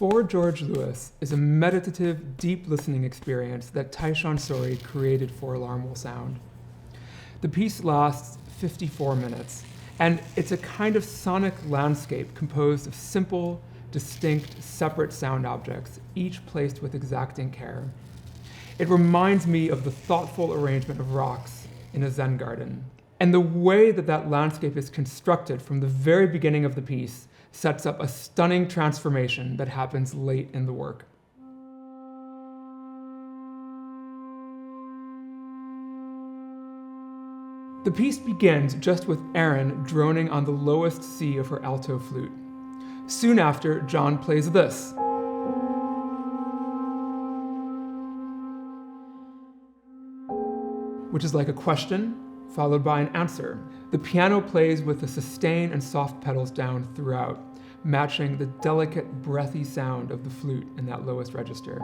For George Lewis is a meditative, deep listening experience that Tyshawn Sorey created for Alarm Will Sound. The piece lasts 54 minutes, and it's a kind of sonic landscape composed of simple, distinct, separate sound objects, each placed with exacting care. It reminds me of the thoughtful arrangement of rocks in a Zen garden. And the way that that landscape is constructed from the very beginning of the piece sets up a stunning transformation that happens late in the work. The piece begins just with Erin droning on the lowest C of her alto flute. Soon after, John plays this. Which is like a question, followed by an answer. The piano plays with the sustain and soft pedals down throughout, matching the delicate, breathy sound of the flute in that lowest register.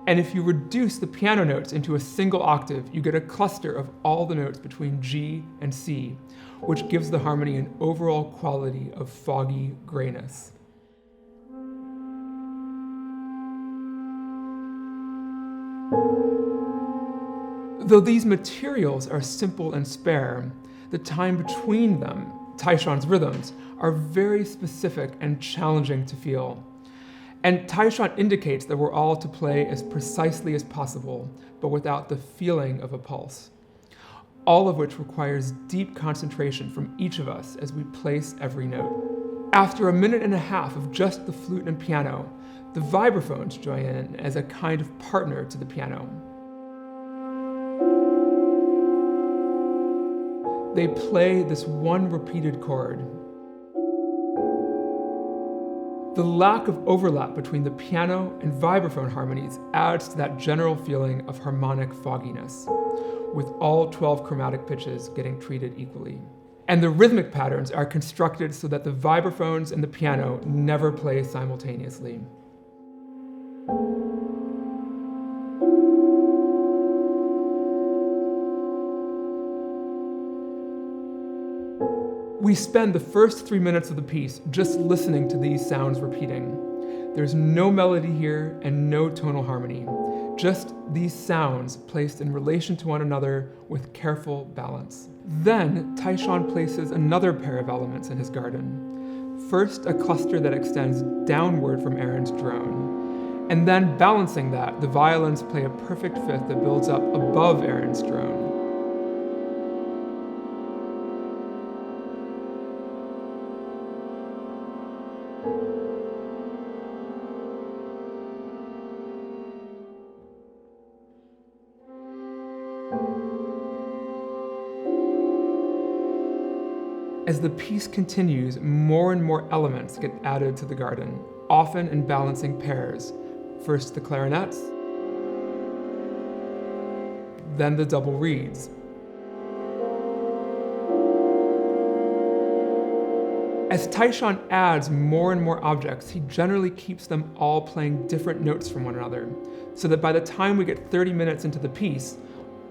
And if you reduce the piano notes into a single octave, you get a cluster of all the notes between G and C, which gives the harmony an overall quality of foggy grayness. Though these materials are simple and spare, the time between them, Tyshawn's rhythms, are very specific and challenging to feel. And Tyshawn indicates that we're all to play as precisely as possible, but without the feeling of a pulse. All of which requires deep concentration from each of us as we place every note. After a minute and a half of just the flute and piano, the vibraphones join in as a kind of partner to the piano. They play this one repeated chord. The lack of overlap between the piano and vibraphone harmonies adds to that general feeling of harmonic fogginess, with all 12 chromatic pitches getting treated equally. And the rhythmic patterns are constructed so that the vibraphones and the piano never play simultaneously. We spend the first 3 minutes of the piece just listening to these sounds repeating. There's no melody here and no tonal harmony, just these sounds placed in relation to one another with careful balance. Then Tyshawn places another pair of elements in his garden. First, a cluster that extends downward from Erin's drone, and then balancing that, the violins play a perfect fifth that builds up above Erin's drone. As the piece continues, more and more elements get added to the garden, often in balancing pairs. First the clarinets, then the double reeds. As Tyshawn adds more and more objects, he generally keeps them all playing different notes from one another, so that by the time we get 30 minutes into the piece,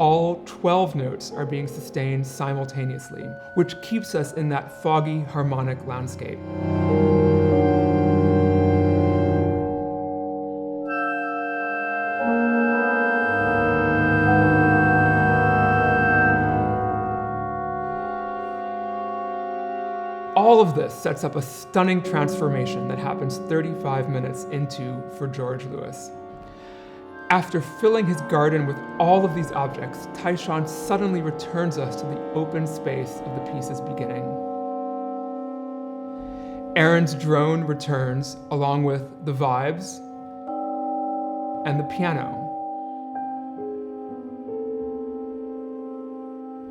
all 12 notes are being sustained simultaneously, which keeps us in that foggy, harmonic landscape. All of this sets up a stunning transformation that happens 35 minutes into For George Lewis. After filling his garden with all of these objects, Tyshawn suddenly returns us to the open space of the piece's beginning. Erin's drone returns along with the vibes and the piano.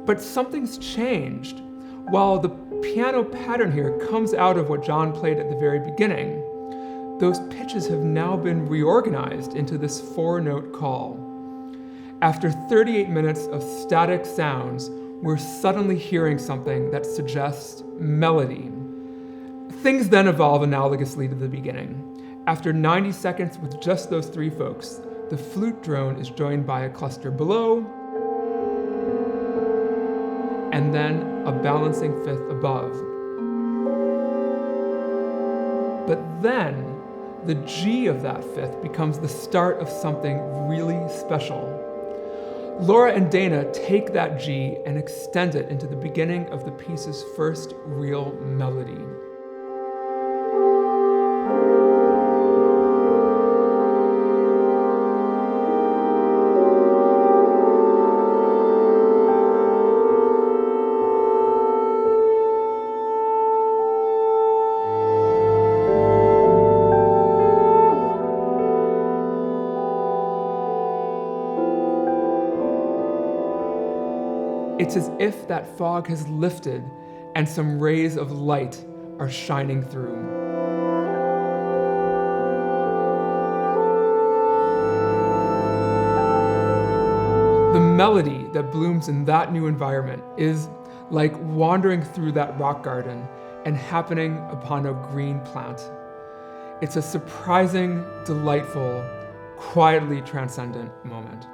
But something's changed. While the piano pattern here comes out of what John played at the very beginning, those pitches have now been reorganized into this 4-note call. After 38 minutes of static sounds, we're suddenly hearing something that suggests melody. Things then evolve analogously to the beginning. After 90 seconds with just those 3 folks, the flute drone is joined by a cluster below, and then a balancing fifth above. But then, the G of that fifth becomes the start of something really special. Laura and Dana take that G and extend it into the beginning of the piece's first real melody. It's as if that fog has lifted and some rays of light are shining through. The melody that blooms in that new environment is like wandering through that rock garden and happening upon a green plant. It's a surprising, delightful, quietly transcendent moment.